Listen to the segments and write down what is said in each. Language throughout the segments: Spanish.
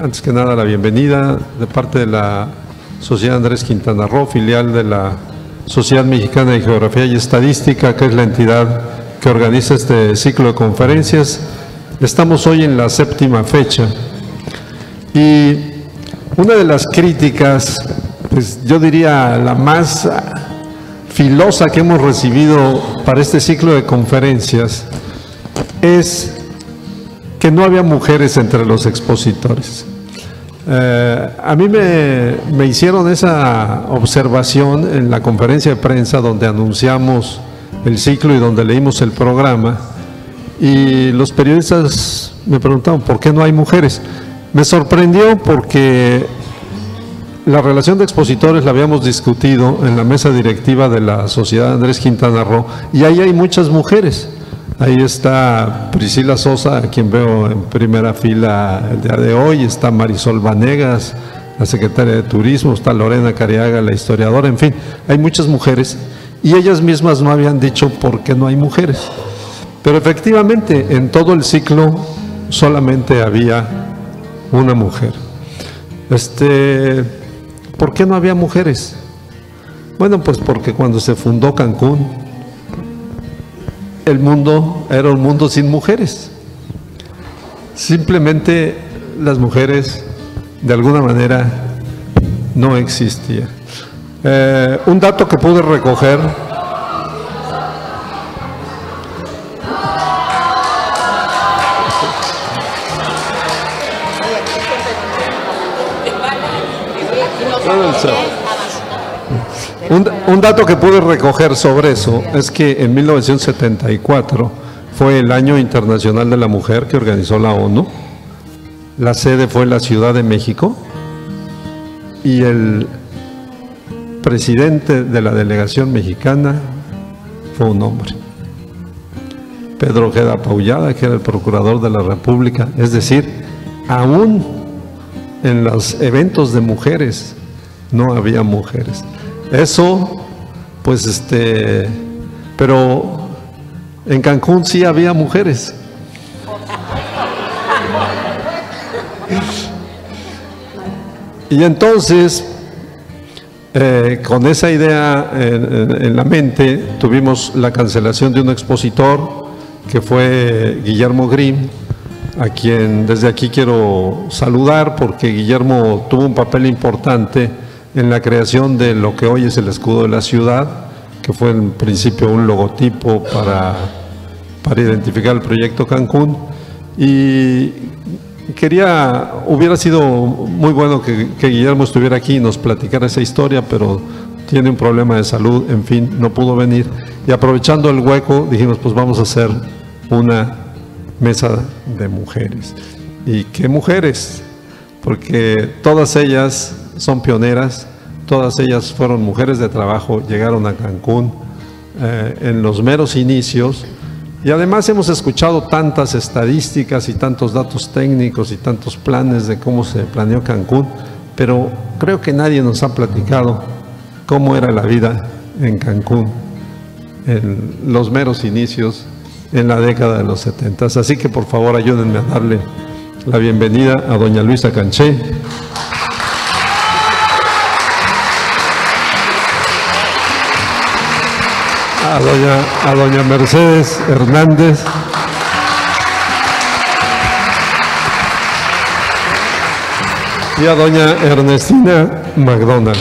antes que nada la bienvenida de parte de la Sociedad Andrés Quintana Roo, filial de la Sociedad Mexicana de Geografía y Estadística, que es la entidad que organiza este ciclo de conferencias. Estamos hoy en la 7ª fecha y una de las críticas, pues yo diría la más filosa que hemos recibido para este ciclo de conferencias es que no había mujeres entre los expositores. A mí me hicieron esa observación en la conferencia de prensa donde anunciamos el ciclo y donde leímos el programa, y los periodistas me preguntaron ¿por qué no hay mujeres? Me sorprendió porque la relación de expositores la habíamos discutido en la mesa directiva de la Sociedad Andrés Quintana Roo y ahí hay muchas mujeres. Ahí está Priscila Sosa, a quien veo en primera fila el día de hoy, está Marisol Vanegas, la secretaria de Turismo, está Lorena Cariaga, la historiadora, en fin, hay muchas mujeres y ellas mismas no habían dicho por qué no hay mujeres. Pero efectivamente, en todo el ciclo solamente había una mujer. ¿Por qué no había mujeres? Bueno, pues porque cuando se fundó Cancún, el mundo era un mundo sin mujeres. Simplemente las mujeres, de alguna manera, no existían. Un dato que pude recoger. Un dato que pude recoger sobre eso es que en 1974 fue el Año Internacional de la Mujer que organizó la ONU. La sede fue en la Ciudad de México y el presidente de la delegación mexicana fue un hombre, Pedro Ojeda Paullada, que era el procurador de la República. Es decir, aún en los eventos de mujeres no había mujeres. Eso, pues pero en Cancún sí había mujeres. Y entonces, con esa idea en la mente, tuvimos la cancelación de un expositor que fue Guillermo Grimm, a quien desde aquí quiero saludar porque Guillermo tuvo un papel importante en la creación de lo que hoy es el escudo de la ciudad, que fue en principio un logotipo para identificar el proyecto Cancún. Y hubiera sido muy bueno que Guillermo estuviera aquí y nos platicara esa historia, pero tiene un problema de salud, en fin, no pudo venir. Y aprovechando el hueco, dijimos, pues vamos a hacer una mesa de mujeres. ¿Y qué mujeres? Porque todas ellas son pioneras, todas ellas fueron mujeres de trabajo, llegaron a Cancún en los meros inicios, y además hemos escuchado tantas estadísticas y tantos datos técnicos y tantos planes de cómo se planeó Cancún, pero creo que nadie nos ha platicado cómo era la vida en Cancún en los meros inicios, en la década de los 70. Así que por favor ayúdenme a darle la bienvenida a doña Luisa Canché, a doña Mercedes Hernández, y a doña Ernestina McDonald.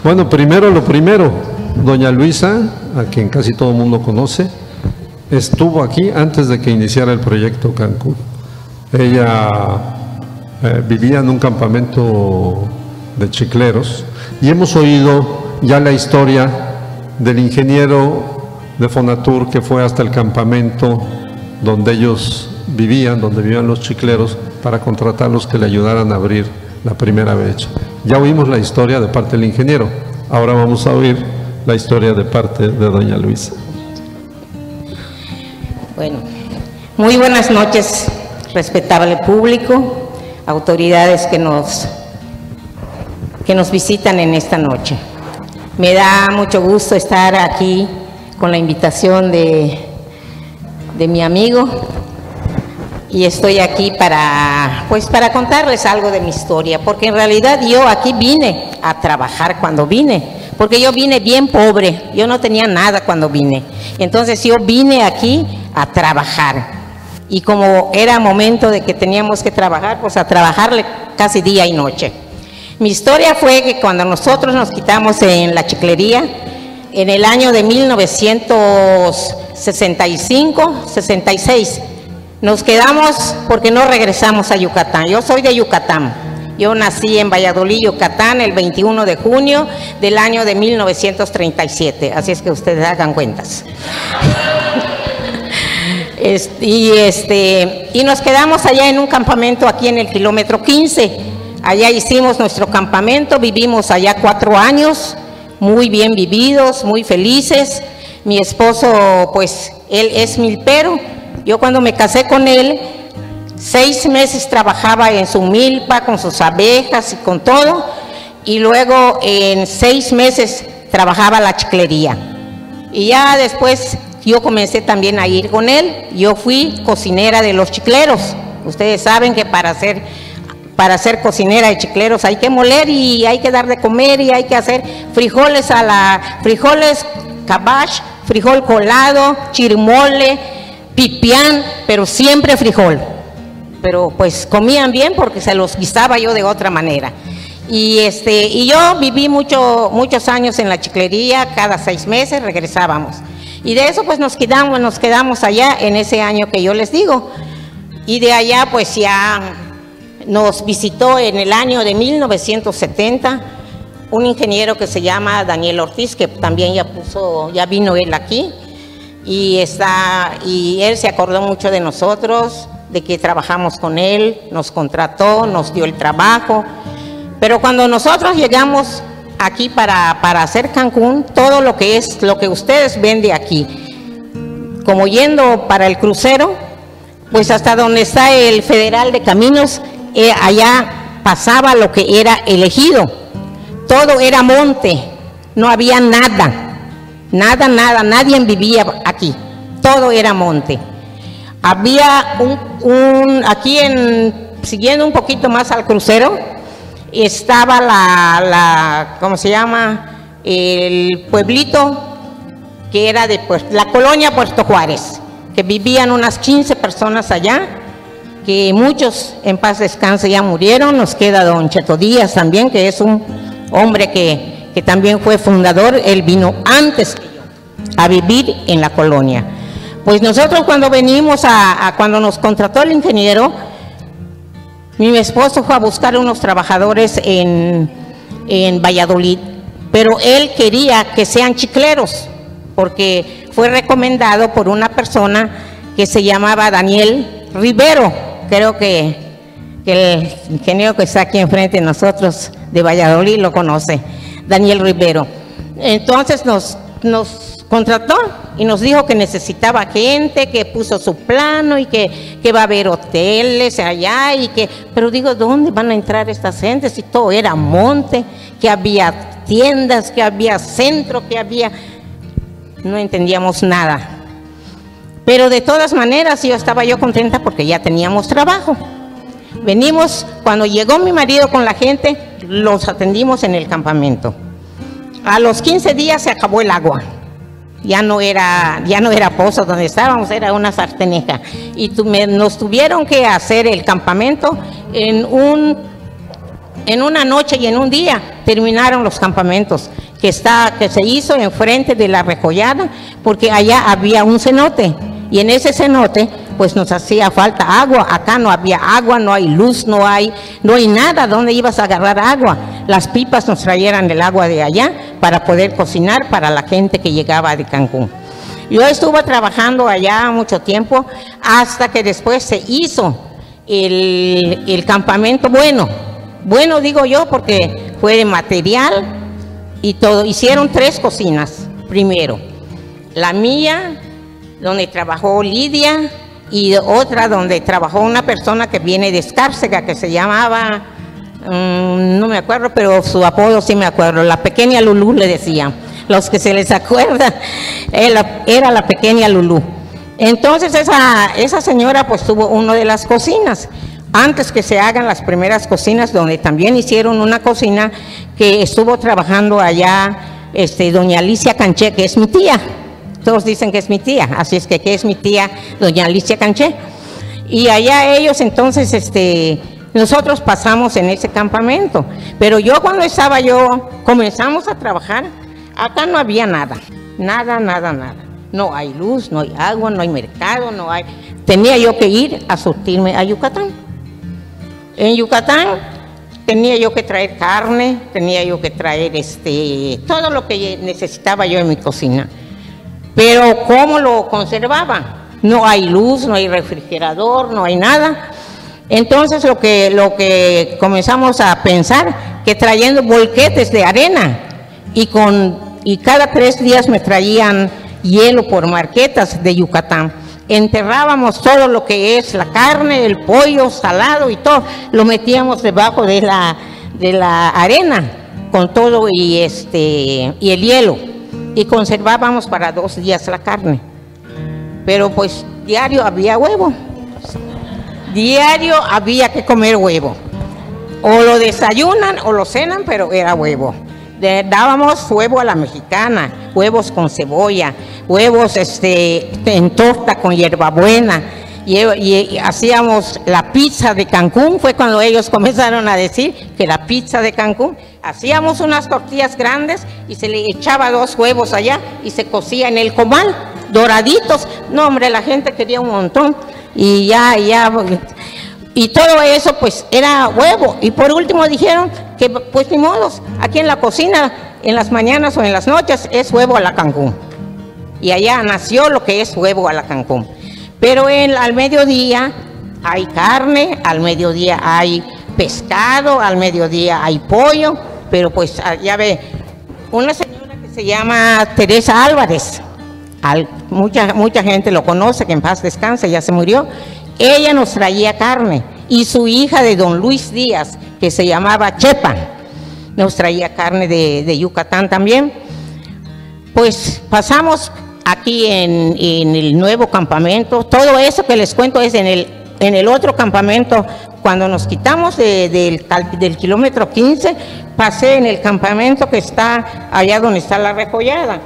Bueno, primero lo primero, doña Luisa, a quien casi todo el mundo conoce, estuvo aquí antes de que iniciara el proyecto Cancún. Ella vivía en un campamento de chicleros y hemos oído ya la historia del ingeniero de Fonatur que fue hasta el campamento donde ellos vivían, donde vivían los chicleros, para contratarlos que le ayudaran a abrir la primera brecha. Ya oímos la historia de parte del ingeniero, ahora vamos a oír la historia de parte de doña Luisa. Bueno, muy buenas noches, respetable público, autoridades que nos visitan en esta noche. Me da mucho gusto estar aquí con la invitación de de mi amigo, y estoy aquí para contarles algo de mi historia, porque en realidad yo aquí vine a trabajar cuando vine, porque yo vine bien pobre, yo no tenía nada cuando vine, entonces yo vine aquí a trabajar, y como era momento de que teníamos que trabajar, pues a trabajarle casi día y noche. Mi historia fue que cuando nosotros nos quitamos en la chiclería, en el año de 1965, 66, nos quedamos porque no regresamos a Yucatán. Yo soy de Yucatán. Yo nací en Valladolid, Yucatán, el 21 de junio del año de 1937. Así es que ustedes hagan cuentas. Y nos quedamos allá en un campamento aquí en el kilómetro 15. Allá hicimos nuestro campamento, vivimos allá 4 años, muy bien vividos, muy felices. Mi esposo, pues, él es milpero. Yo cuando me casé con él, 6 meses trabajaba en su milpa, con sus abejas y con todo, y luego en 6 meses trabajaba la chiclería. Y ya después yo comencé también a ir con él. Yo fui cocinera de los chicleros. Ustedes saben que para ser cocinera de chicleros hay que moler y hay que dar de comer y hay que hacer frijoles cabash, frijol colado, chirmole, pipián, pero siempre frijol. Pero pues comían bien porque se los guisaba yo de otra manera. Y yo viví muchos años en la chiclería, cada 6 meses regresábamos. Y de eso pues nos quedamos allá en ese año que yo les digo. Y de allá pues ya nos visitó en el año de 1970 un ingeniero que se llama Daniel Ortiz, que también ya vino él aquí, y él se acordó mucho de nosotros, de que trabajamos con él, nos contrató, nos dio el trabajo. Pero cuando nosotros llegamos aquí para hacer Cancún, todo lo que ustedes ven de aquí, como yendo para el crucero, pues hasta donde está el Federal de Caminos, allá pasaba lo que era el ejido. Todo era monte, no había nada, nadie vivía aquí, todo era monte. Había siguiendo un poquito más al crucero, estaba ¿cómo se llama? El pueblito que era de la colonia Puerto Juárez, que vivían unas 15 personas allá, que muchos en paz descanse ya murieron. Nos queda don Cheto Díaz también, que es un hombre que también fue fundador. Él vino antes que yo a vivir en la colonia. Pues nosotros cuando venimos cuando nos contrató el ingeniero, mi esposo fue a buscar unos trabajadores en Valladolid, pero él quería que sean chicleros, porque fue recomendado por una persona que se llamaba Daniel Rivero. Creo que el ingeniero que está aquí enfrente de nosotros de Valladolid lo conoce, Daniel Rivero. Entonces nos contrató y nos dijo que necesitaba gente, que puso su plano y que va a haber hoteles allá pero digo, ¿dónde van a entrar estas gentes? Si todo era monte, que había tiendas, que había centro, no entendíamos nada. Pero de todas maneras estaba yo contenta porque ya teníamos trabajo. Venimos, cuando llegó mi marido con la gente, los atendimos en el campamento. A los 15 días se acabó el agua. Ya no era pozo donde estábamos, era una sarteneja. Y nos tuvieron que hacer el campamento en una noche y en un día. Terminaron los campamentos que se hizo enfrente de la Recollada, porque allá había un cenote. Y en ese cenote pues nos hacía falta agua. Acá no había agua, no hay luz, no hay nada. ¿Dónde ibas a agarrar agua? Las pipas nos trajeran el agua de allá para poder cocinar para la gente que llegaba de Cancún. Yo estuve trabajando allá mucho tiempo hasta que después se hizo el campamento bueno digo yo, porque fue de material y todo. Hicieron 3 cocinas primero, la mía, donde trabajó Lidia, y otra donde trabajó una persona que viene de Escárcega, que se llamaba, no me acuerdo, pero su apodo sí me acuerdo, la pequeña Lulú le decían, los que se les acuerdan, era la pequeña Lulú. Entonces esa señora pues tuvo una de las cocinas. Antes que se hagan las primeras cocinas, donde también hicieron una cocina que estuvo trabajando allá, doña Alicia Canché, que es mi tía. Todos dicen que es mi tía, así es que es mi tía, doña Alicia Canché. Y allá ellos entonces, nosotros pasamos en ese campamento. Pero yo cuando comenzamos a trabajar, acá no había nada. No hay luz, no hay agua, no hay mercado, no hay... Tenía yo que ir a surtirme a Yucatán. En Yucatán tenía yo que traer carne, tenía yo que traer todo lo que necesitaba yo en mi cocina. Pero ¿cómo lo conservaba? No hay luz, no hay refrigerador, no hay nada. Entonces lo que comenzamos a pensar, que trayendo bolquetes de arena y cada 3 días me traían hielo por marquetas de Yucatán. Enterrábamos todo lo que es la carne, el pollo salado y todo, lo metíamos debajo de la arena con todo y el hielo, y conservábamos para 2 días la carne. Pero pues diario había huevo, diario había que comer huevo, o lo desayunan o lo cenan, pero era huevo. Dábamos huevo a la mexicana, huevos con cebolla, huevos en torta con hierbabuena, y hacíamos la pizza de Cancún. Fue cuando ellos comenzaron a decir que la pizza de Cancún. Hacíamos unas tortillas grandes y se le echaba 2 huevos allá y se cocía en el comal, doraditos. No, hombre, la gente quería un montón, y y todo eso pues era huevo. Y por último dijeron que pues ni modos, aquí en la cocina, en las mañanas o en las noches, es huevo a la Cancún. Y allá nació lo que es huevo a la Cancún. Pero al mediodía hay carne, al mediodía hay pescado, al mediodía hay pollo. Pero pues ya ve, una señora que se llama Teresa Álvarez, mucha gente lo conoce, que en paz descanse, ya se murió. Ella nos traía carne, y su hija de don Luis Díaz, que se llamaba Chepa, nos traía carne de Yucatán también. Pues pasamos aquí en el nuevo campamento. Todo eso que les cuento es en el otro campamento. Cuando nos quitamos del kilómetro 15, pasé en el campamento que está allá donde está la Rejollada.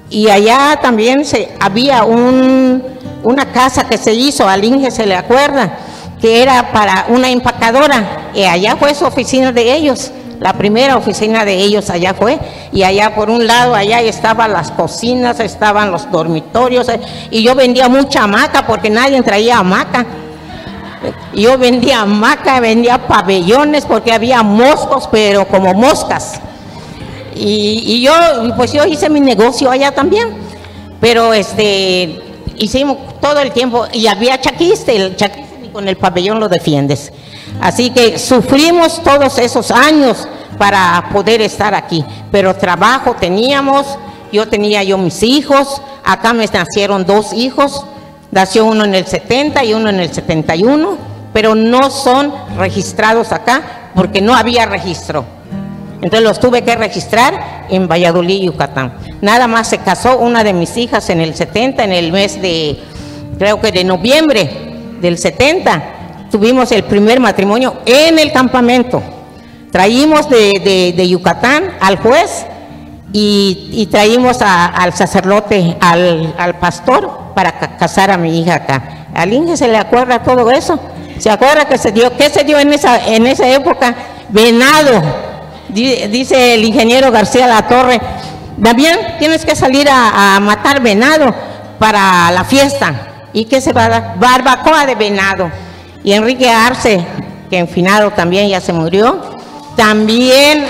Y allá también había una casa que se hizo, al Inge se le acuerda, que era para una empacadora, y allá fue su oficina de ellos, la primera oficina de ellos allá fue, y allá por un lado, allá estaban las cocinas, estaban los dormitorios, y yo vendía mucha hamaca porque nadie traía hamaca. Yo vendía hamaca, vendía pabellones porque había moscos, pero como moscas. Y yo hice mi negocio allá también, pero hicimos todo el tiempo, y había chaquiste, el chaquiste ni con el pabellón lo defiendes. Así que sufrimos todos esos años para poder estar aquí, pero trabajo teníamos. Yo tenía mis hijos, acá me nacieron 2 hijos, nació uno en el 70 y uno en el 71, pero no son registrados acá porque no había registro. Entonces los tuve que registrar en Valladolid, Yucatán. Nada más se casó una de mis hijas en el 70, en el mes creo que de noviembre del 70, tuvimos el primer matrimonio en el campamento. Traímos de Yucatán al juez y traímos al sacerdote, al pastor, para casar a mi hija acá. Al Inge se le acuerda todo eso. ¿Se acuerda que se dio? ¿Qué se dio en esa época? Venado. Dice el ingeniero García Latorre: Damián, tienes que salir a matar venado para la fiesta. ¿Y qué se va a dar? Barbacoa de venado. Y Enrique Arce, que en finado también ya se murió, también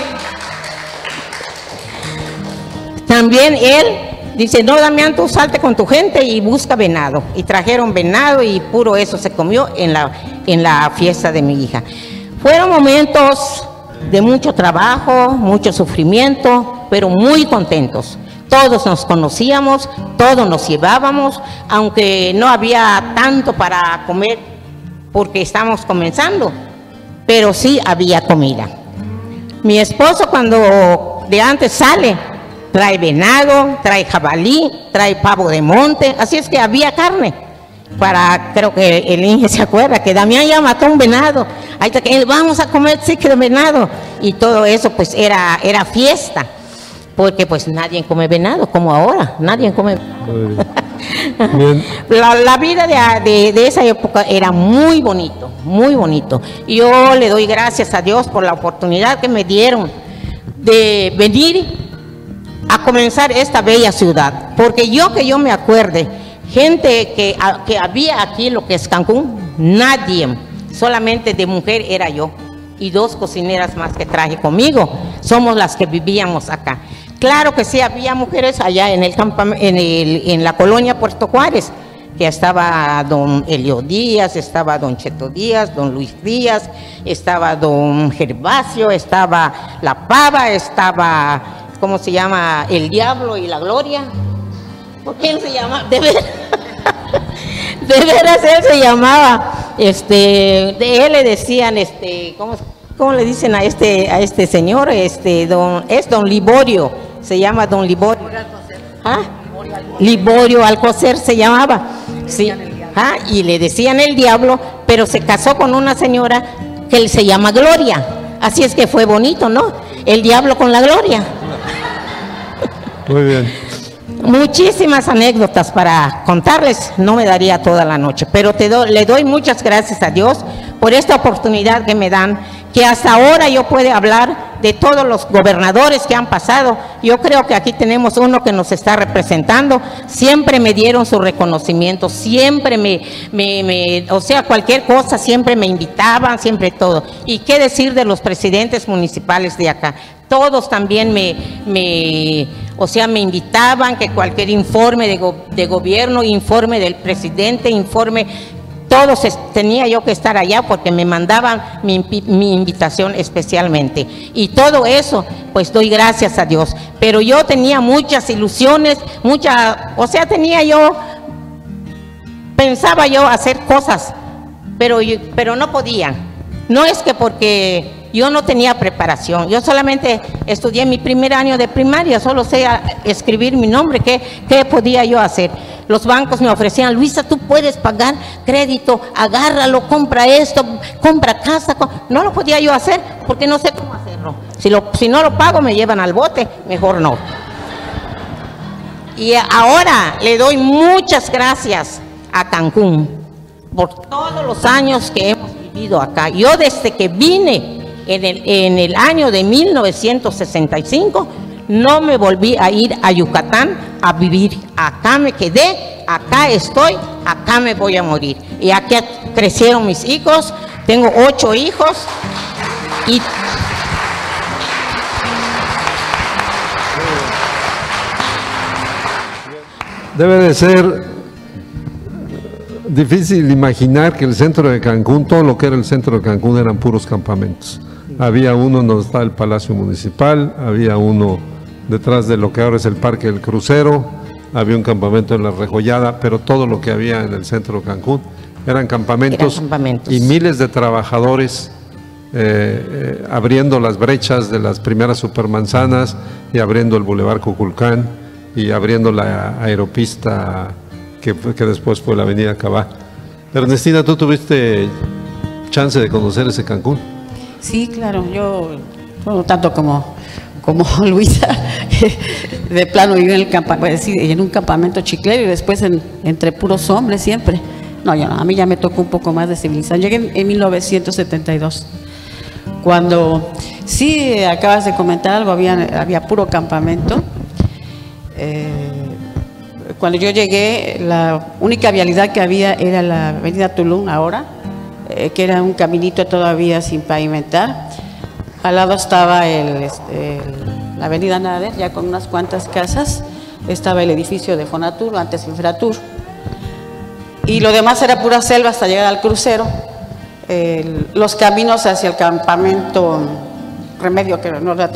él dice: no, Damián, tú salte con tu gente y busca venado. Y trajeron venado y puro eso se comió en la fiesta de mi hija. Fueron momentos de mucho trabajo, mucho sufrimiento, pero muy contentos. Todos nos conocíamos, todos nos llevábamos, aunque no había tanto para comer porque estábamos comenzando, pero sí había comida. Mi esposo, cuando de antes sale, trae venado, trae jabalí, trae pavo de monte, así es que había carne. creo que el Inge se acuerda, que Damián ya mató un venado, ahí está que vamos a comer chicle de venado, y todo eso pues era fiesta, porque pues nadie come venado como ahora, nadie come Bien. La vida de esa época era muy bonito, muy bonito. Yo le doy gracias a Dios por la oportunidad que me dieron de venir a comenzar esta bella ciudad, porque que yo me acuerde, gente que había aquí lo que es Cancún, nadie, solamente de mujer era yo y 2 cocineras más que traje conmigo, somos las que vivíamos acá. Claro que sí, había mujeres allá en la colonia Puerto Juárez, que estaba don Elio Díaz, estaba don Cheto Díaz, don Luis Díaz, estaba don Gervasio, estaba La Pava, estaba, ¿cómo se llama? El Diablo y la Gloria. ¿Por qué él se llama? De veras, de veras él se llamaba, de él le decían, ¿cómo le dicen a este señor? Es don Liborio, se llama don Liborio. ¿Ah? Liborio Alcocer se llamaba. Sí. ¿Ah? Y le decían el Diablo, pero se casó con una señora que él se llama Gloria. Así es que fue bonito, ¿no? El Diablo con la Gloria. Muy bien. Muchísimas anécdotas para contarles, no me daría toda la noche, pero le doy muchas gracias a Dios por esta oportunidad que me dan, que hasta ahora yo puedo hablar de todos los gobernadores que han pasado. Yo creo que aquí tenemos uno que nos está representando, siempre me dieron su reconocimiento, siempre o sea, cualquier cosa, siempre me invitaban, siempre todo. Y qué decir de los presidentes municipales de acá, todos también me invitaban, que cualquier informe de gobierno, informe del presidente, informe, todos tenía yo que estar allá porque me mandaban mi invitación especialmente. Y todo eso, pues doy gracias a Dios. Pero yo tenía muchas ilusiones, pensaba yo hacer cosas, pero no podía. No es que porque yo no tenía preparación, yo solamente estudié mi primer año de primaria, solo sé escribir mi nombre. ¿Qué podía yo hacer? Los bancos me ofrecían, Luisa, tú puedes pagar crédito, agárralo, compra esto, compra casa. No lo podía yo hacer porque no sé cómo hacerlo. Si no lo pago me llevan al bote, mejor no. Y ahora le doy muchas gracias a Cancún por todos los años que hemos vivido acá. Yo desde que vine en el año de 1965, no me volví a ir a Yucatán a vivir. Acá me quedé, acá estoy, acá me voy a morir. Y aquí crecieron mis hijos, tengo 8 hijos y debe de ser difícil imaginar que el centro de Cancún, todo lo que era el centro de Cancún eran puros campamentos. Había uno donde está el Palacio Municipal, había uno detrás de lo que ahora es el Parque del Crucero, había un campamento en La Rejollada, pero todo lo que había en el centro de Cancún eran campamentos. Y miles de trabajadores abriendo las brechas de las primeras supermanzanas y abriendo el Boulevard Cuculcán y abriendo la aeropista que después fue la Avenida Cabá. Ernestina, ¿tú tuviste chance de conocer ese Cancún? Sí, claro, yo, bueno, tanto como Luisa, de plano viví en un campamento chiclero y después entre puros hombres siempre. No, a mí ya me tocó un poco más de civilización. Llegué en 1972, cuando, sí, acabas de comentar algo, había puro campamento. Cuando yo llegué, la única vialidad que había era la avenida Tulum ahora, que era un caminito todavía sin pavimentar. Al lado estaba la avenida Nader, ya con unas cuantas casas. Estaba el edificio de Fonatur, antes Infratur. Y lo demás era pura selva hasta llegar al crucero. Los caminos hacia el campamento Remedio, que no era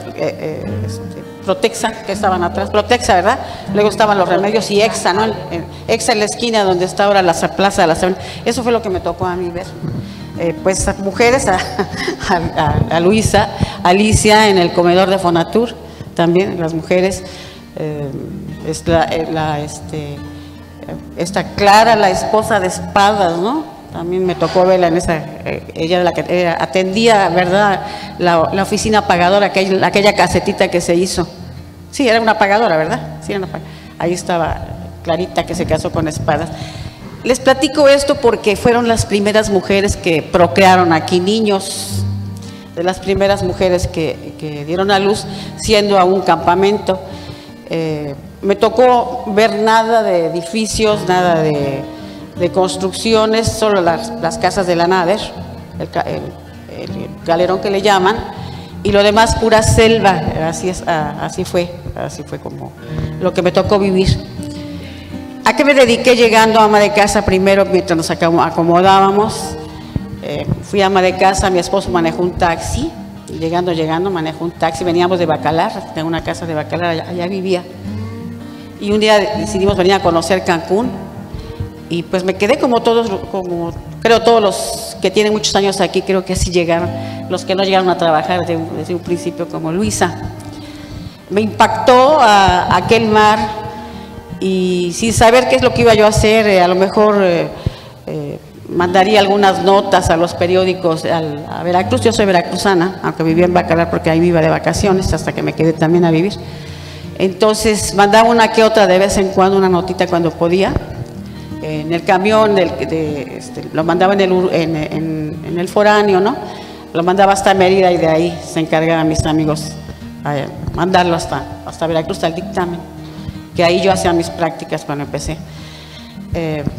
Protexa, que estaban atrás, Protexa, ¿verdad? Luego estaban los Remedios y Exa, ¿no? Exa en la esquina donde está ahora la plaza de la Sabrina. Eso fue lo que me tocó a mí ver. Pues mujeres, a Luisa, Alicia en el comedor de Fonatur, esta Clara, la esposa de Espadas, ¿no? También me tocó verla en esa, ella era la que atendía, ¿verdad?, la oficina pagadora, aquella casetita que se hizo. Sí, era una pagadora, ¿verdad? Sí, era una pagadora. Ahí estaba Clarita, que se casó con Espadas. Les platico esto porque fueron las primeras mujeres que procrearon aquí niños, de las primeras mujeres que dieron a luz siendo a un campamento. Me tocó ver nada de edificios, nada de construcciones, solo las casas de la Nader, el galerón que le llaman, y lo demás pura selva. Así fue como lo que me tocó vivir. ¿A qué me dediqué llegando ama de casa primero mientras nos acomodábamos? Fui ama de casa, mi esposo manejó un taxi, llegando manejó un taxi, veníamos de Bacalar, tengo una casa de Bacalar, allá vivía. Y un día decidimos venir a conocer Cancún y pues me quedé como creo todos los que tienen muchos años aquí, creo que así llegaron, los que no llegaron a trabajar desde un principio, como Luisa. Me impactó aquel mar y sin saber qué es lo que iba yo a hacer, a lo mejor mandaría algunas notas a los periódicos a Veracruz. Yo soy veracruzana, aunque vivía en Bacalar porque ahí me iba de vacaciones hasta que me quedé también a vivir. Entonces mandaba una que otra de vez en cuando, una notita cuando podía. En el camión, lo mandaba en el foráneo, ¿no? Lo mandaba hasta Mérida y de ahí se encargaban mis amigos a mandarlo hasta Veracruz, hasta el dictamen, que ahí yo hacía mis prácticas cuando empecé.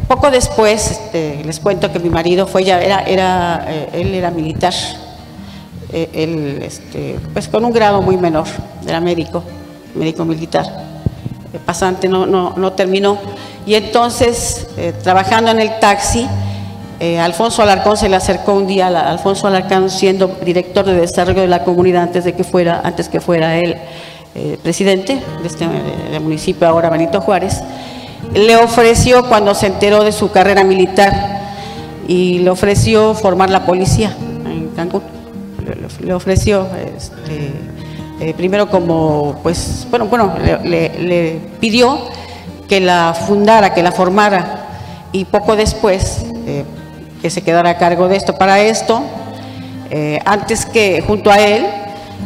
Poco después, les cuento que mi marido él era militar, pues con un grado muy menor, era médico militar, pasante, no terminó. Y entonces, trabajando en el taxi, Alfonso Alarcón se le acercó un día, Alfonso Alarcón siendo director de desarrollo de la comunidad antes que fuera él presidente del municipio, ahora Benito Juárez. Le ofreció, cuando se enteró de su carrera militar, y le ofreció formar la policía en Cancún. Le ofreció, primero como, pues, le pidió que la fundara, que la formara, y poco después que se quedara a cargo de esto. Para esto, antes que junto a él,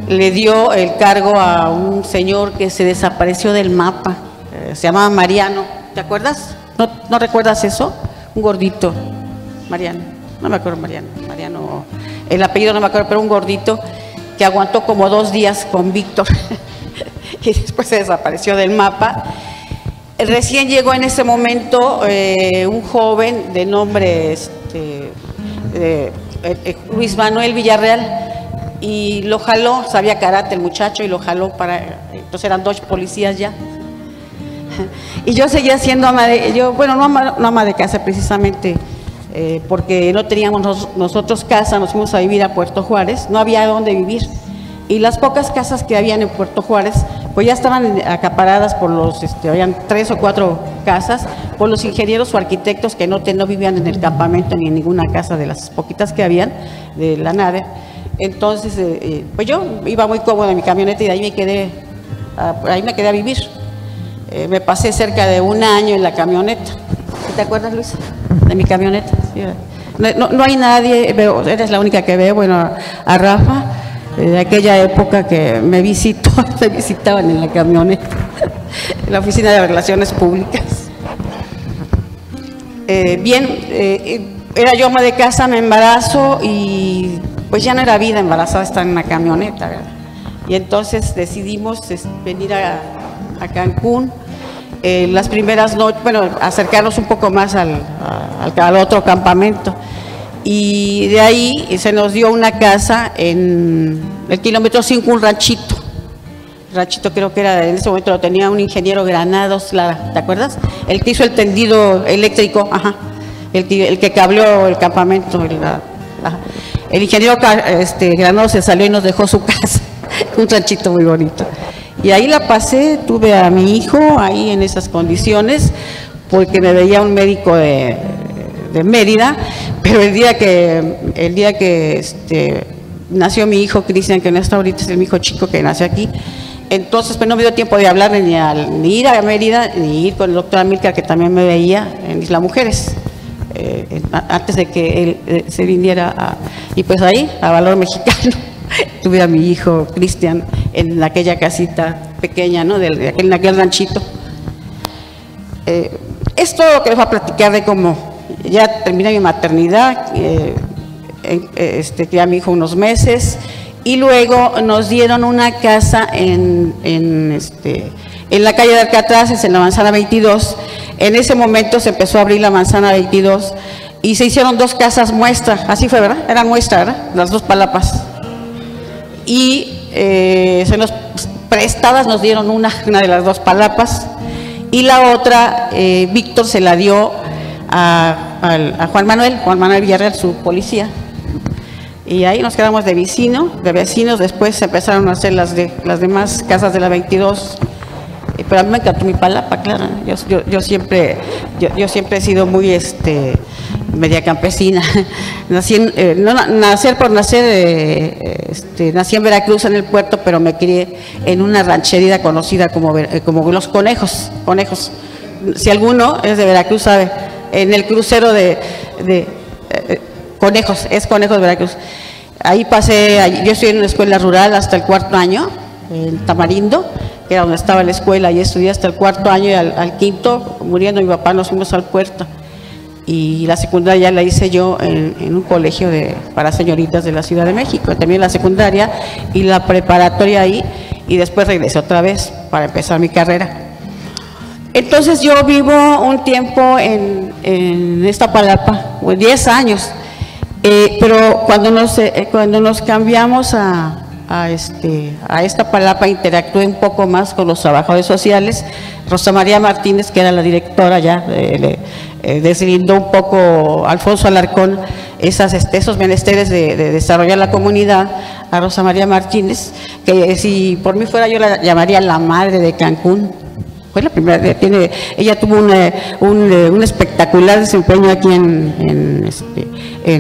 le dio el cargo a un señor que se desapareció del mapa, se llamaba Mariano. ¿Te acuerdas? ¿No recuerdas eso? Un gordito, Mariano, no me acuerdo, Mariano, el apellido no me acuerdo, pero un gordito que aguantó como 2 días con Víctor y después se desapareció del mapa. Recién llegó en ese momento un joven de nombre Luis Manuel Villarreal, y lo jaló, sabía karate el muchacho, y lo jaló entonces eran 2 policías ya. Y yo seguía siendo no ama de casa precisamente, porque no teníamos nosotros casa, nos fuimos a vivir a Puerto Juárez, no había dónde vivir. Y las pocas casas que habían en Puerto Juárez, pues ya estaban acaparadas por habían 3 o 4 casas, por los ingenieros o arquitectos que no vivían en el campamento ni en ninguna casa de las poquitas que habían, de la nave. Entonces, pues yo iba muy cómoda en mi camioneta y de ahí me quedé a vivir. Me pasé cerca de 1 año en la camioneta. ¿Te acuerdas, Luisa, de mi camioneta? Sí. No hay nadie, eres la única que veo, bueno, a Rafa, de aquella época que me visitaban en la camioneta, en la oficina de relaciones públicas. Era yo ama de casa, me embarazo y pues ya no era vida embarazada estar en una camioneta, ¿verdad? Y entonces decidimos venir a Cancún. Las primeras noches, acercarnos un poco más al otro campamento, y de ahí se nos dio una casa en el kilómetro 5, un ranchito creo que era, en ese momento lo tenía un ingeniero Granados Lara, ¿te acuerdas? El que hizo el tendido eléctrico, ajá, el que cableó el campamento, el ingeniero Granados se salió y nos dejó su casa, un ranchito muy bonito. Y ahí la pasé, tuve a mi hijo ahí en esas condiciones, porque me veía un médico de Mérida, pero el día que nació mi hijo Cristian, que no está ahorita, es mi hijo chico que nació aquí, Entonces, pues no me dio tiempo de hablar ni ir a Mérida, ni ir con el doctor Amílcar, que también me veía en Isla Mujeres, antes de que él se viniera. Y pues ahí, a Valor Mexicano, tuve a mi hijo Cristian en aquella casita pequeña, ¿no? En aquel ranchito. Es todo lo que les voy a platicar de cómo ya terminé mi maternidad, crié a mi hijo unos meses, y luego nos dieron una casa en la calle de Alcatraces, en la manzana 22. En ese momento se empezó a abrir la manzana 22 y se hicieron 2 casas muestra, así fue, ¿verdad? Eran muestra, ¿verdad? Las 2 palapas. Y se nos prestadas nos dieron una de las 2 palapas, y la otra, Víctor se la dio a Juan Manuel Villarreal, su policía. Y ahí nos quedamos de vecinos. Después se empezaron a hacer las demás casas de la 22. Pero a mí me encantó mi palapa, claro. Yo siempre he sido muy media campesina. Nací nací en Veracruz, en el puerto, pero me crié en una ranchería conocida como Los Conejos. Si alguno es de Veracruz sabe, en el crucero de Conejos, es Conejos de Veracruz. Ahí pasé, yo estudié en una escuela rural hasta el 4º año, en Tamarindo, que era donde estaba la escuela, y estudié hasta el 4º año, y al 5º, muriendo mi papá, nos fuimos al puerto. Y la secundaria la hice yo en un colegio para señoritas de la Ciudad de México, también la secundaria y la preparatoria ahí, y después regresé otra vez para empezar mi carrera. Entonces yo vivo un tiempo en Iztapalapa, 10 años. Pero cuando nos cambiamos a Iztapalapa, interactué un poco más con los trabajadores sociales. Rosa María Martínez, que era la directora ya, deslindó un poco Alfonso Alarcón esos menesteres de desarrollar la comunidad a Rosa María Martínez, que si por mí fuera yo la llamaría la madre de Cancún. Fue la primera, ella tuvo un espectacular desempeño aquí en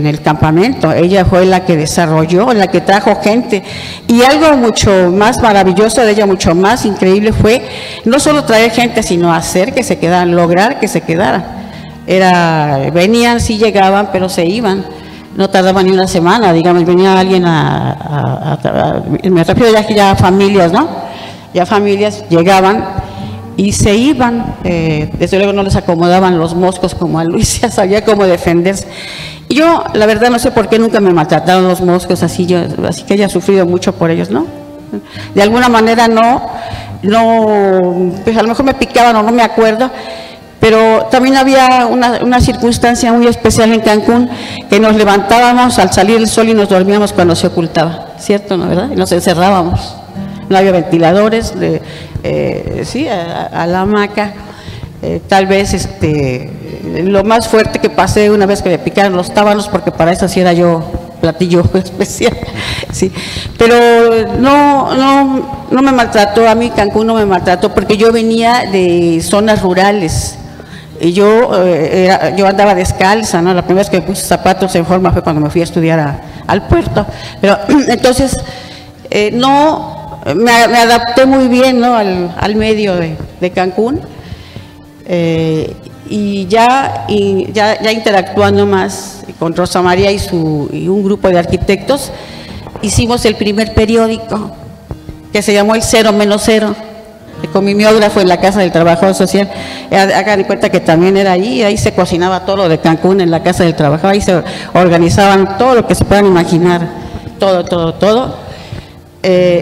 el campamento. Ella fue la que desarrolló, la que trajo gente, y algo mucho más maravilloso de ella, mucho más increíble, fue no solo traer gente, sino hacer que se quedaran, lograr que se quedaran. Venían, sí llegaban, pero se iban, no tardaban ni una semana, digamos, venía alguien me refiero ya a familias, ¿no? Ya familias llegaban y se iban. Desde luego no les acomodaban los moscos como a Luis, ya sabía cómo defenderse. Y yo, la verdad, no sé por qué nunca me maltrataron los moscos así que haya sufrido mucho por ellos, ¿no? De alguna manera pues a lo mejor me picaban o no me acuerdo, pero también había una circunstancia muy especial en Cancún, que nos levantábamos al salir el sol y nos dormíamos cuando se ocultaba, ¿cierto, no, verdad? Y nos encerrábamos. No había ventiladores, sí, a la hamaca. Tal vez lo más fuerte que pasé una vez que me picaron los tábanos, porque para eso sí era yo platillo especial, sí. Pero no me maltrató, a mí Cancún no me maltrató, porque yo venía de zonas rurales. Y yo andaba descalza, ¿no? La primera vez que me puse zapatos en forma fue cuando me fui a estudiar al puerto. Pero entonces, me adapté muy bien, ¿no? al medio de Cancún, y ya interactuando más con Rosa María y un grupo de arquitectos, hicimos el primer periódico, que se llamó El 0-0, con mimeógrafo en la Casa del Trabajador Social. Hagan de cuenta que también era ahí se cocinaba todo lo de Cancún en la Casa del Trabajador, ahí se organizaban todo lo que se puedan imaginar, todo.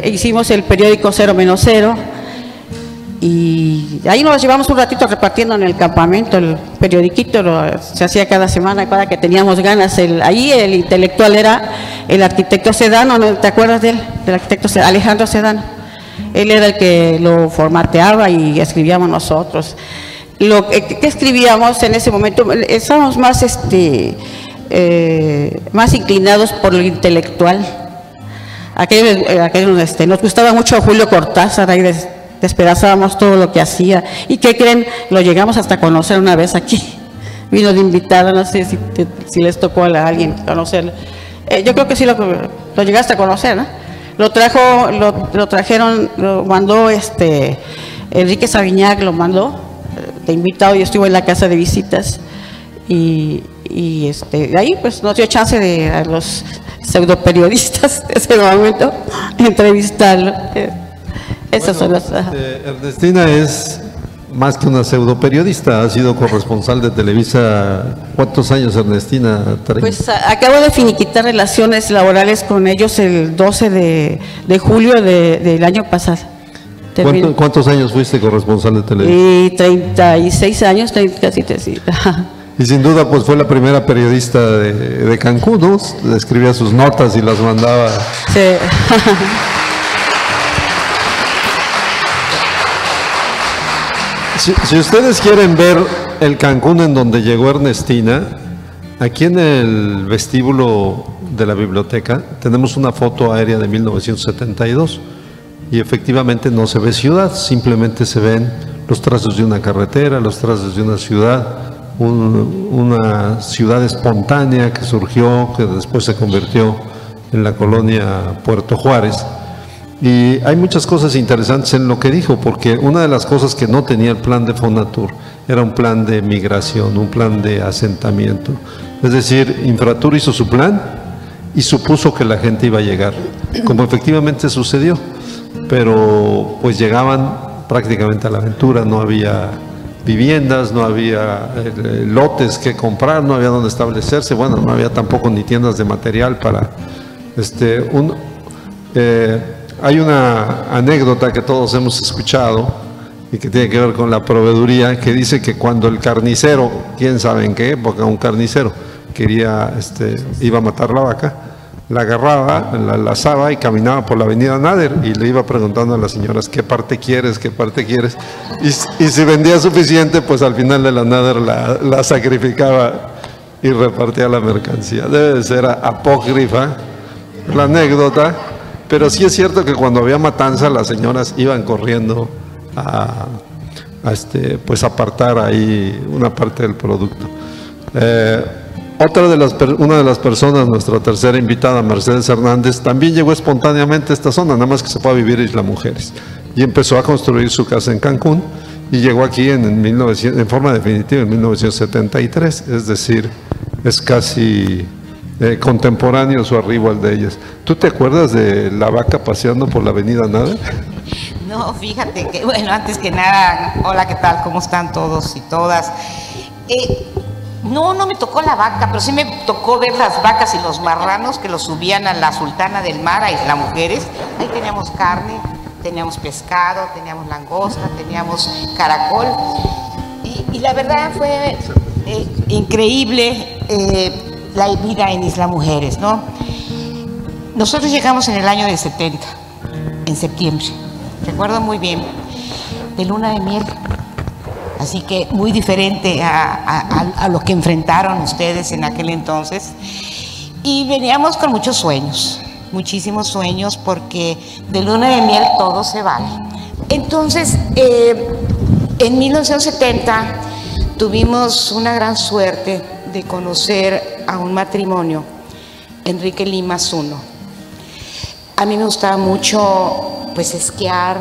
Hicimos el periódico 0-0, y ahí nos llevamos un ratito repartiendo en el campamento. El periodiquito se hacía cada semana, cada que teníamos ganas. Ahí el intelectual era el arquitecto Sedano, ¿no? ¿Te acuerdas de él? Del arquitecto Alejandro Sedano. Él era el que lo formateaba y escribíamos nosotros. ¿Qué escribíamos en ese momento? Estábamos más inclinados por lo intelectual. Nos gustaba mucho Julio Cortázar, ahí despedazábamos todo lo que hacía. ¿Y qué creen? Lo llegamos hasta conocer una vez aquí. Vino de invitado, no sé si les tocó a alguien conocerlo. Yo creo que sí lo llegaste a conocer, ¿no? Lo trajeron, lo mandó Enrique Sabiñac, lo mandó de invitado. Yo estuve en la casa de visitas y de ahí pues nos dio chance de a los pseudoperiodistas de ese momento entrevistarlo. Esas son las... Ernestina es más que una pseudo periodista, ha sido corresponsal de Televisa. ¿Cuántos años, Ernestina? Pues acabo de finiquitar relaciones laborales con ellos el 12 de julio del año pasado. ¿Cuántos años fuiste corresponsal de Televisa? Y 36 años, casi 30. Y sin duda pues fue la primera periodista de Cancún, ¿no? Escribía sus notas y las mandaba. Sí. Si ustedes quieren ver el Cancún en donde llegó Ernestina, aquí en el vestíbulo de la biblioteca tenemos una foto aérea de 1972 y efectivamente no se ve ciudad, simplemente se ven los trazos de una carretera, los trazos de una ciudad, una ciudad espontánea que surgió, que después se convirtió en la colonia Puerto Juárez. Y hay muchas cosas interesantes en lo que dijo, porque una de las cosas que no tenía el plan de Fonatur era un plan de migración, un plan de asentamiento. Es decir, Infratur hizo su plan y supuso que la gente iba a llegar, como efectivamente sucedió, pero pues llegaban prácticamente a la aventura, no había viviendas, no había lotes que comprar, no había donde establecerse, bueno, no había tampoco ni tiendas de material para hay una anécdota que todos hemos escuchado y que tiene que ver con la proveeduría, que dice que cuando el carnicero, quién sabe en qué época, un carnicero quería, iba a matar la vaca, la agarraba, la asaba y caminaba por la avenida Nader y le iba preguntando a las señoras qué parte quieres, qué parte quieres, y si vendía suficiente, pues al final de la Nader la sacrificaba y repartía la mercancía. Debe de ser apócrifa la anécdota, pero sí es cierto que cuando había matanza las señoras iban corriendo a apartar ahí una parte del producto. Una de las personas, nuestra tercera invitada, Mercedes Hernández, también llegó espontáneamente a esta zona, nada más que se fue a vivir a Isla Mujeres y empezó a construir su casa en Cancún y llegó aquí en forma definitiva en 1973, es decir, es casi contemporáneo su arribo al de ellas. ¿Tú te acuerdas de la vaca paseando por la avenida Nader? No, fíjate que, bueno, antes que nada, hola, ¿qué tal? ¿Cómo están todos y todas? No me tocó la vaca, pero sí me tocó ver las vacas y los marranos que los subían a la Sultana del Mar, a Isla Mujeres. Ahí teníamos carne, teníamos pescado, teníamos langosta, teníamos caracol. Y la verdad fue increíble la vida en Isla Mujeres, ¿no? Nosotros llegamos en el año de 70, en septiembre, recuerdo muy bien, de luna de miel, así que muy diferente a lo que enfrentaron ustedes en aquel entonces, y veníamos con muchos sueños, muchísimos sueños, porque de luna de miel todo se vale. Entonces, en 1970 tuvimos una gran suerte de conocer a un matrimonio, Enrique Lima Zuno. A mí me gustaba mucho pues esquiar,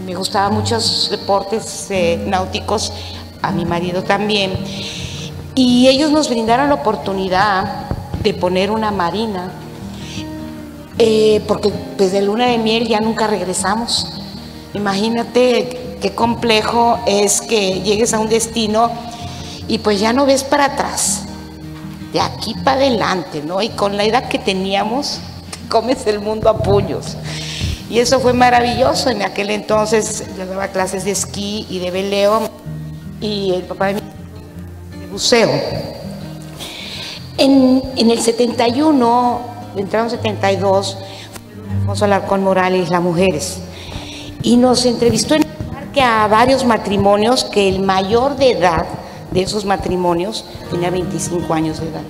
me gustaban muchos deportes náuticos, a mi marido también, y ellos nos brindaron la oportunidad de poner una marina, porque pues de luna de miel ya nunca regresamos. Imagínate qué complejo es que llegues a un destino y pues ya no ves para atrás, de aquí para adelante, ¿no? Y con la edad que teníamos, comes el mundo a puños. Y eso fue maravilloso. En aquel entonces yo daba clases de esquí y de veleo, y el papá de buceo. En el 71, entramos en 72, Alfonso Alarcón Morales, Isla Mujeres, y nos entrevistó en el parque a varios matrimonios, que el mayor de edad de esos matrimonios tenía 25 años de edad.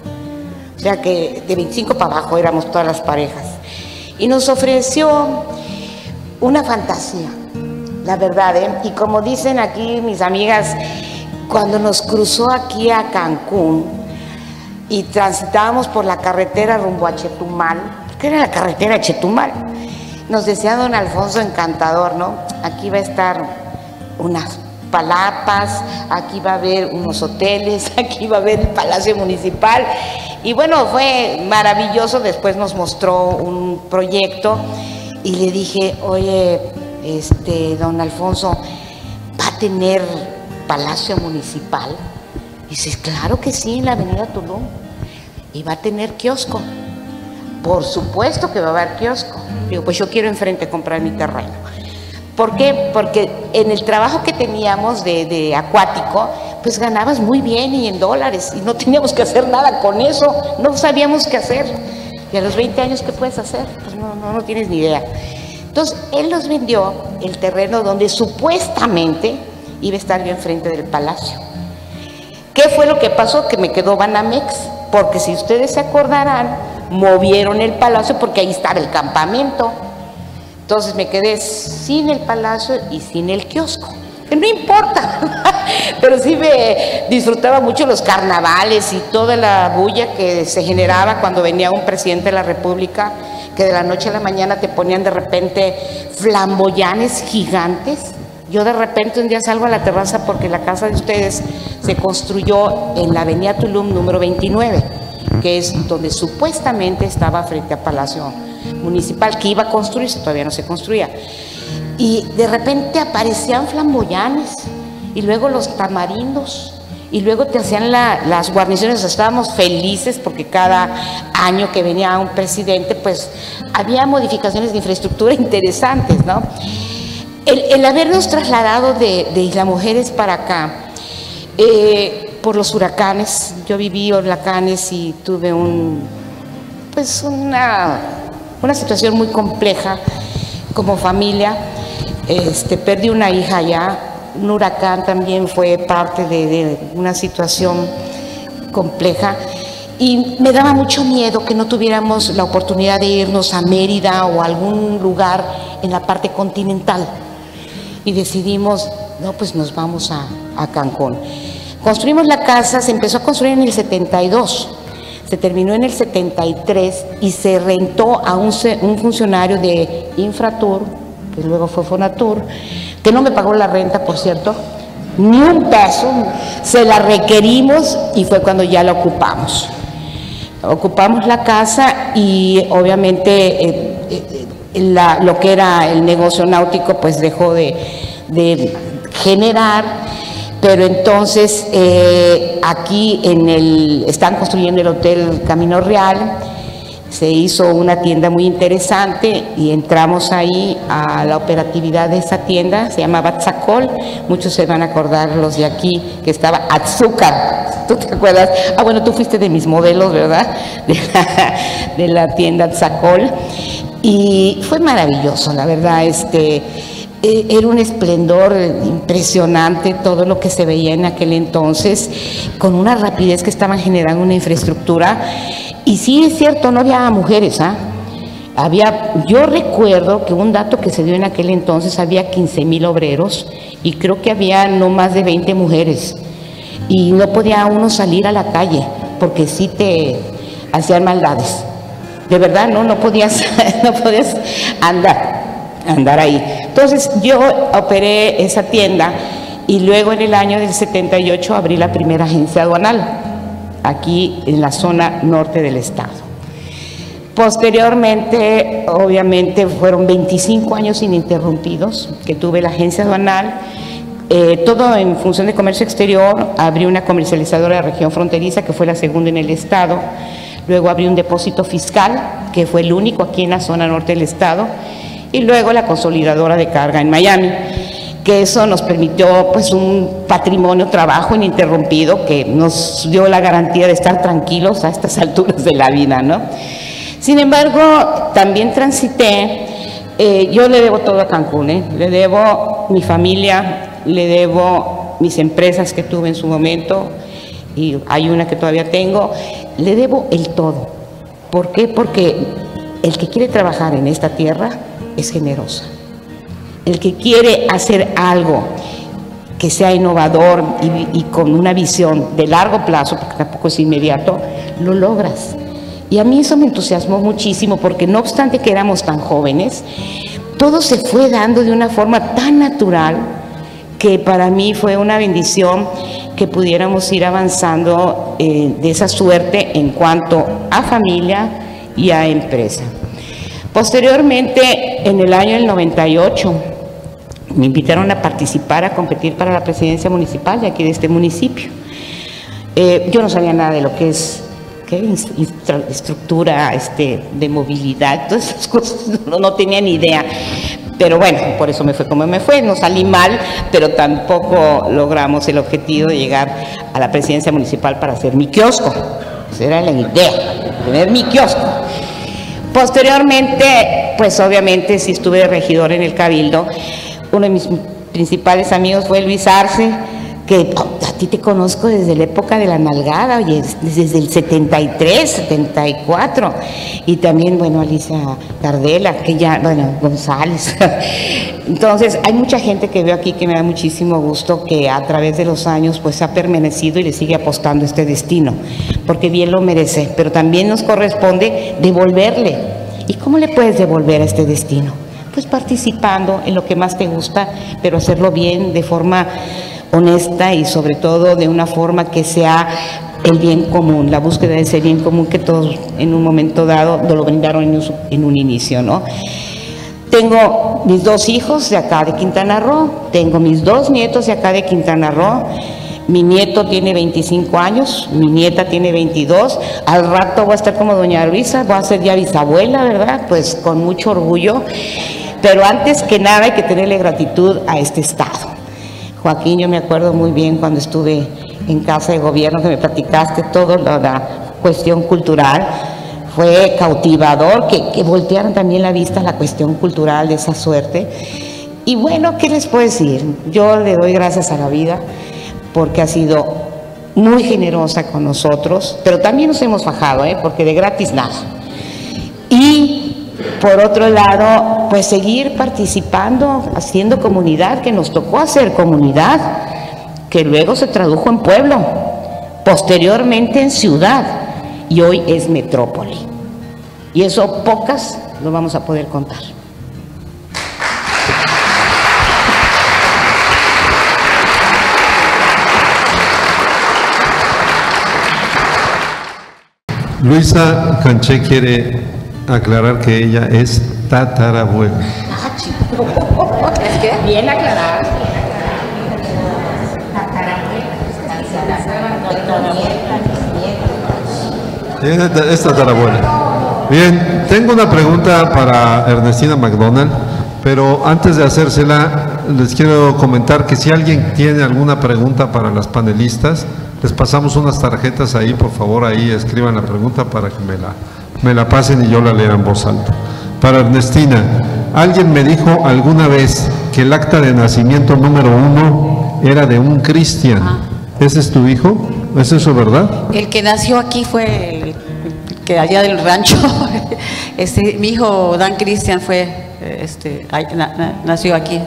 O sea que de 25 para abajo éramos todas las parejas. Y nos ofreció una fantasía, la verdad, ¿eh? Y como dicen aquí mis amigas, cuando nos cruzó aquí a Cancún y transitábamos por la carretera rumbo a Chetumal, que era la carretera de Chetumal, Nos decía don Alfonso encantador, ¿no? Aquí va a estar unas palapas, aquí va a haber unos hoteles, aquí va a haber el Palacio Municipal. Y bueno, fue maravilloso. Después nos mostró un proyecto y le dije, oye, don Alfonso, ¿va a tener Palacio Municipal? Y dice, claro que sí, en la avenida Tulum. Y va a tener kiosco. Por supuesto que va a haber kiosco. Digo, pues yo quiero enfrente comprar mi terreno. ¿Por qué? Porque en el trabajo que teníamos de acuático, pues ganabas muy bien y en dólares, y no teníamos que hacer nada con eso, no sabíamos qué hacer. Y a los 20 años, ¿qué puedes hacer? Pues no tienes ni idea. Entonces, él nos vendió el terreno donde supuestamente iba a estar yo enfrente del palacio. ¿Qué fue lo que pasó? Que me quedó Banamex, porque si ustedes se acordarán, movieron el palacio porque ahí estaba el campamento. Entonces me quedé sin el palacio y sin el kiosco. No importa, pero sí me disfrutaba mucho los carnavales y toda la bulla que se generaba cuando venía un presidente de la República, que de la noche a la mañana te ponían de repente flamboyanes gigantes. Yo de repente un día salgo a la terraza porque la casa de ustedes se construyó en la avenida Tulum número 29, que es donde supuestamente estaba frente a Palacio Municipal, que iba a construirse, todavía no se construía. Y de repente aparecían flamboyanes, y luego los tamarindos, y luego te hacían las guarniciones. Estábamos felices porque cada año que venía un presidente, pues había modificaciones de infraestructura interesantes, ¿no? El habernos trasladado de Isla Mujeres para acá, por los huracanes, yo viví huracanes y tuve una situación muy compleja como familia. Perdí una hija allá, un huracán también fue parte de una situación compleja, y me daba mucho miedo que no tuviéramos la oportunidad de irnos a Mérida o a algún lugar en la parte continental, y decidimos, no, pues nos vamos a Cancún. Construimos la casa, se empezó a construir en el 72, se terminó en el 73 y se rentó a un funcionario de Infratur, que luego fue Fonatur, que no me pagó la renta, por cierto, ni un peso. Se la requerimos y fue cuando ya la ocupamos. Ocupamos la casa y obviamente lo que era el negocio náutico pues dejó de generar. Pero entonces aquí están construyendo el Hotel Camino Real, se hizo una tienda muy interesante y entramos ahí a la operatividad de esa tienda, se llamaba Tzakol. Muchos se van a acordar, los de aquí, que estaba Azúcar. ¿Tú te acuerdas? Ah, bueno, tú fuiste de mis modelos, ¿verdad? De la tienda Tzakol. Y fue maravilloso, la verdad. Era un esplendor impresionante todo lo que se veía en aquel entonces, con una rapidez que estaban generando una infraestructura. Y sí es cierto, no había mujeres, yo recuerdo que un dato que se dio en aquel entonces, había 15,000 obreros y creo que había no más de 20 mujeres. Y no podía uno salir a la calle porque sí te hacían maldades. De verdad, no podías andar ahí. Entonces yo operé esa tienda y luego en el año del 78 abrí la primera agencia aduanal aquí en la zona norte del estado. Posteriormente, obviamente, fueron 25 años ininterrumpidos que tuve la agencia aduanal, todo en función de comercio exterior. Abrí una comercializadora de región fronteriza, que fue la segunda en el estado. Luego abrí un depósito fiscal, que fue el único aquí en la zona norte del estado. Y luego la consolidadora de carga en Miami, que eso nos permitió pues un patrimonio, trabajo ininterrumpido, que nos dio la garantía de estar tranquilos a estas alturas de la vida, ¿no? Sin embargo, también transité, yo le debo todo a Cancún, le debo mi familia, le debo mis empresas que tuve en su momento, y hay una que todavía tengo, le debo el todo. ¿Por qué? Porque el que quiere trabajar en esta tierra es generosa. El que quiere hacer algo que sea innovador y con una visión de largo plazo, porque tampoco es inmediato, lo logras. Y a mí eso me entusiasmó muchísimo porque no obstante que éramos tan jóvenes, todo se fue dando de una forma tan natural que para mí fue una bendición que pudiéramos ir avanzando de esa suerte en cuanto a familia y a empresa. Posteriormente, en el año del 98, me invitaron a participar, a competir para la presidencia municipal de aquí de este municipio. Yo no sabía nada de lo que es estructura de movilidad, todas esas cosas, no tenía ni idea. Pero bueno, por eso me fue como me fue, no salí mal, pero tampoco logramos el objetivo de llegar a la presidencia municipal para hacer mi kiosco. Esa era la idea, tener mi kiosco. Posteriormente, pues obviamente sí estuve de regidor en el Cabildo. Uno de mis principales amigos fue Luis Arce, que a ti te conozco desde la época de la nalgada, oye, desde el 73, 74, y también, bueno, Alicia Cardela, que ya, bueno, González. Entonces, hay mucha gente que veo aquí que me da muchísimo gusto, que a través de los años, pues ha permanecido y le sigue apostando a este destino, porque bien lo merece, pero también nos corresponde devolverle. ¿Y cómo le puedes devolver a este destino? Pues participando en lo que más te gusta, pero hacerlo bien, de forma honesta y sobre todo de una forma que sea el bien común, la búsqueda de ese bien común que todos en un momento dado nos lo brindaron en un inicio, ¿no? Tengo mis 2 hijos de acá de Quintana Roo, tengo mis 2 nietos de acá de Quintana Roo. Mi nieto tiene 25 años, mi nieta tiene 22, al rato voy a estar como doña Luisa, voy a ser ya bisabuela, ¿verdad? Pues con mucho orgullo, pero antes que nada hay que tenerle gratitud a este estado. Joaquín, yo me acuerdo muy bien cuando estuve en Casa de Gobierno que me platicaste todo la cuestión cultural, fue cautivador que voltearan también la vista a la cuestión cultural de esa suerte. Y bueno, ¿qué les puedo decir? Yo le doy gracias a la vida porque ha sido muy generosa con nosotros, pero también nos hemos fajado, porque de gratis nada. Y por otro lado, pues seguir participando, haciendo comunidad, que nos tocó hacer comunidad, que luego se tradujo en pueblo, posteriormente en ciudad, y hoy es metrópoli. Y eso pocas lo vamos a poder contar. Luisa Canché quiere aclarar que ella es tatarabuela. ¿Es que? Bien aclarado. Es tatarabuela. Bien, tengo una pregunta para Ernestina McDonald, pero antes de hacérsela, les quiero comentar que si alguien tiene alguna pregunta para las panelistas, les pasamos unas tarjetas ahí, por favor, ahí escriban la pregunta para que me la pasen y yo la lea en voz alta. Para Ernestina, alguien me dijo alguna vez que el acta de nacimiento número 1 era de un Cristian. ¿Ese es tu hijo? ¿Es eso verdad? El que nació aquí fue el que allá del rancho. Mi hijo Dan Cristian fue, nació aquí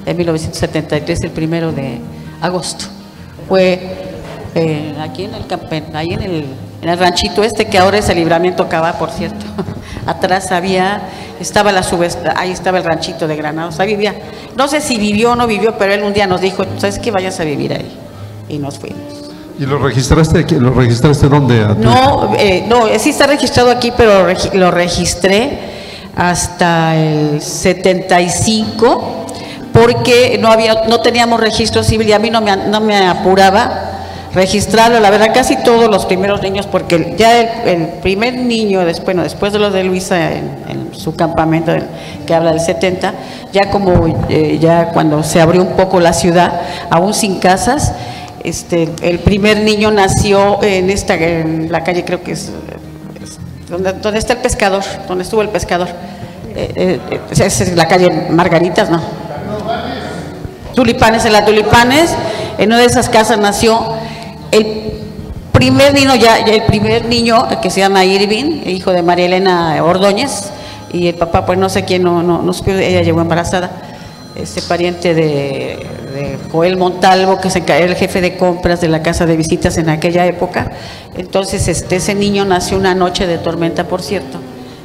en 1973, el 1 de agosto. Fue aquí en el campen, ahí en el ranchito que ahora es el Libramiento Cava, por cierto. Atrás estaba ahí estaba el ranchito de Granados, ahí vivía. No sé si vivió o no vivió, pero él un día nos dijo, ¿sabes qué? Vayas a vivir ahí. Y nos fuimos. ¿Y lo registraste aquí? ¿Lo registraste dónde? No, sí está registrado aquí, pero lo registré hasta el 75, porque no teníamos registro civil y a mí no me apuraba registrarlo. La verdad, casi todos los primeros niños, porque ya el primer niño, después de los de Luisa en su campamento que habla del 70, ya cuando se abrió un poco la ciudad, aún sin casas, el primer niño nació en la calle, creo que es donde está el pescador, donde estuvo el pescador. Es la calle Margaritas, ¿no? Tulipanes, en la Tulipanes, en una de esas casas nació el primer niño, que se llama Irving, hijo de María Elena Ordóñez, y el papá, pues no sé quién, no supo, ella llegó embarazada. pariente de Joel Montalvo, que era el jefe de compras de la casa de visitas en aquella época. Entonces ese niño nació una noche de tormenta, por cierto,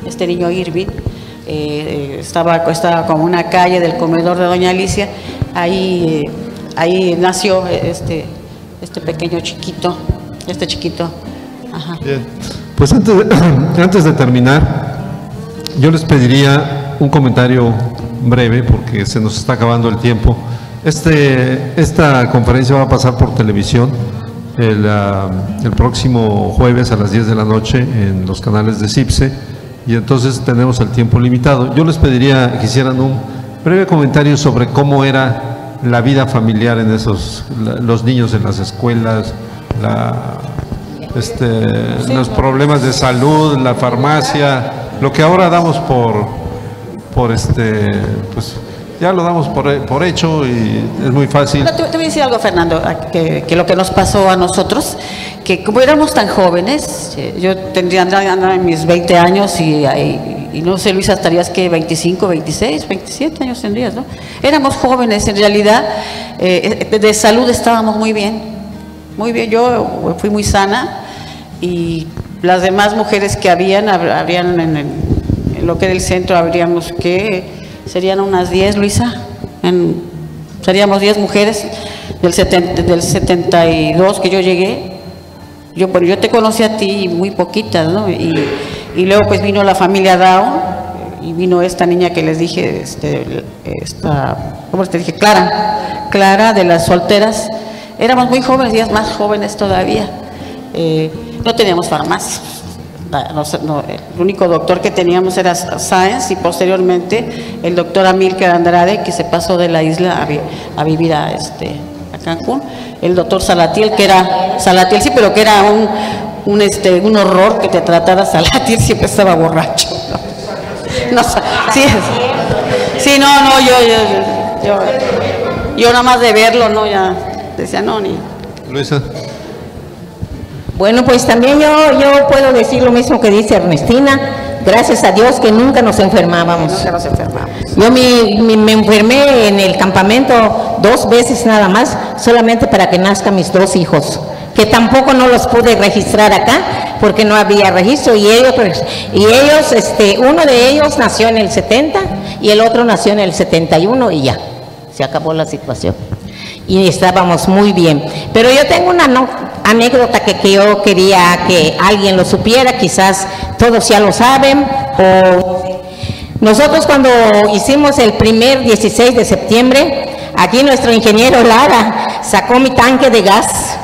este niño Irving. Estaba como una calle del comedor de doña Alicia, ahí nació este pequeño chiquito, chiquito. Ajá. Bien. Pues antes de terminar, yo les pediría un comentario breve porque se nos está acabando el tiempo. Esta conferencia va a pasar por televisión el próximo jueves a las 10 de la noche en los canales de CIPSE, y entonces tenemos el tiempo limitado. Yo les pediría que hicieran un breve comentario sobre cómo era la vida familiar en los niños en las escuelas, los problemas de salud, la farmacia, lo que ahora damos pues ya lo damos por hecho y es muy fácil. Te voy a decir algo, Fernando, que lo que nos pasó a nosotros, que como éramos tan jóvenes, yo tendría en mis 20 años y no sé, Luisa, estarías que 25, 26, 27 años tendrías, ¿no? Éramos jóvenes, en realidad, de salud estábamos muy bien, yo fui muy sana, y las demás mujeres que habrían en lo que era el centro, habríamos que serían unas 10, Luisa, seríamos 10 mujeres del 72 que yo llegué. Yo te conocí a ti muy poquitas, ¿no? Y luego pues vino la familia Down y vino esta niña que les dije, ¿cómo te dije? Clara de las solteras. Éramos muy jóvenes, días más jóvenes todavía. No teníamos farmacia. El único doctor que teníamos era Sáenz, y posteriormente el doctor Amílcar Andrade, que se pasó de la isla a vivir a Cancún. El doctor Salatiel, que era sí, pero que era un horror que te tratara. Salatiel siempre estaba borracho. Yo nada más de verlo, no, ya decía no, ni. Luisa. Bueno, pues también yo puedo decir lo mismo que dice Ernestina. Gracias a Dios que nunca nos enfermábamos. Yo me enfermé en el campamento 2 veces nada más, solamente para que nazcan mis 2 hijos, que tampoco no los pude registrar acá porque no había registro, y ellos uno de ellos nació en el 70 y el otro nació en el 71, y ya se acabó la situación y estábamos muy bien. Pero yo tengo una anécdota que yo quería que alguien lo supiera, quizás todos ya lo saben, nosotros cuando hicimos el primer 16 de septiembre, aquí nuestro ingeniero Lara sacó mi tanque de gas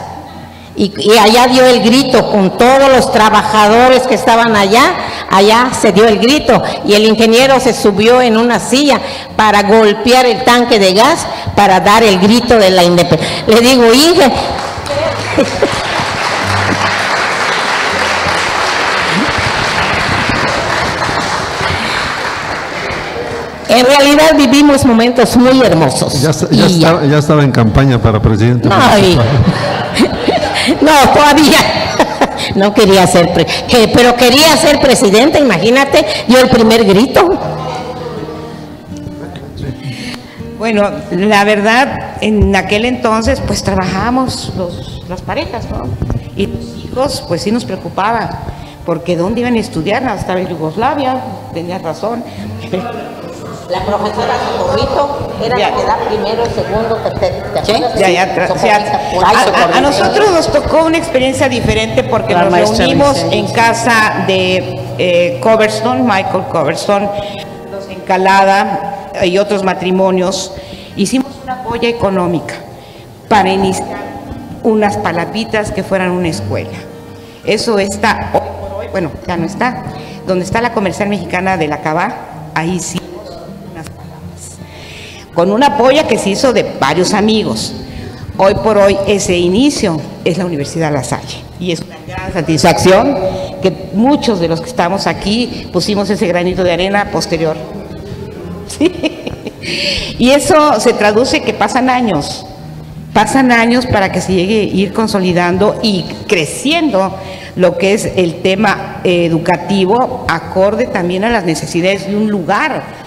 y allá dio el grito con todos los trabajadores que estaban allá se dio el grito, y el ingeniero se subió en una silla para golpear el tanque de gas para dar el grito de la independencia. Le digo, Inge, en realidad vivimos momentos muy hermosos. Ya estaba en campaña para presidente. No, todavía no quería ser, pero quería ser presidente, imagínate, dio el primer grito. Bueno, la verdad, en aquel entonces pues trabajábamos las parejas, ¿no? Y los hijos pues sí nos preocupaba, porque ¿dónde iban a estudiar? Estaba en Yugoslavia, tenías razón. La profesora Socorrito era la que da primero, segundo, tercero. A nosotros nos tocó una experiencia diferente porque nos reunimos en casa de Coverstone, Michael Coverstone, los Encalada y otros matrimonios. Hicimos una apoyo económica para iniciar unas palapitas que fueran una escuela. Eso está hoy por hoy, bueno, ya no está. Donde está la Comercial Mexicana de la Cabá, ahí sí. Con una apoyo que se hizo de varios amigos. Hoy por hoy ese inicio es la Universidad La Salle, y es una gran satisfacción que muchos de los que estamos aquí pusimos ese granito de arena posterior. ¿Sí? Y eso se traduce que pasan años para que se llegue a ir consolidando y creciendo lo que es el tema educativo, acorde también a las necesidades de un lugar.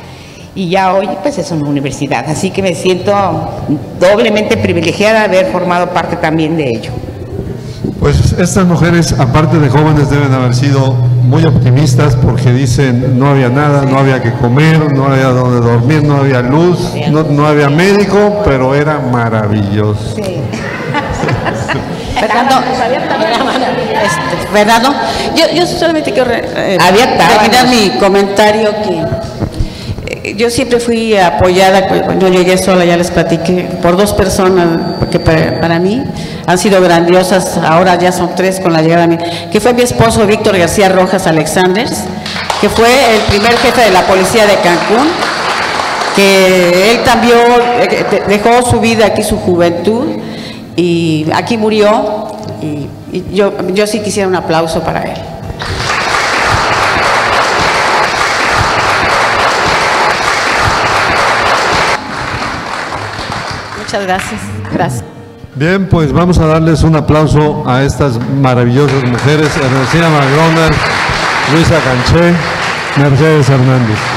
y ya hoy pues es una universidad, así que me siento doblemente privilegiada de haber formado parte también de ello. Pues estas mujeres, aparte de jóvenes, deben haber sido muy optimistas porque dicen no había nada, no había que comer, no había donde dormir, no había luz, no había médico, pero era maravilloso. Sí. Fernando, yo solamente quiero terminar mi comentario que yo siempre fui apoyada, cuando llegué sola, ya les platiqué, por dos personas, porque para mí han sido grandiosas, ahora ya son tres con la llegada de mí, que fue mi esposo Víctor García Rojas Alexanders, que fue el primer jefe de la policía de Cancún, que él cambió, dejó su vida aquí, su juventud, y aquí murió, y yo sí quisiera un aplauso para él. Muchas gracias. Gracias. Bien, pues vamos a darles un aplauso a estas maravillosas mujeres, Ernestina McDonald, Luisa Canché, Mercedes Hernández.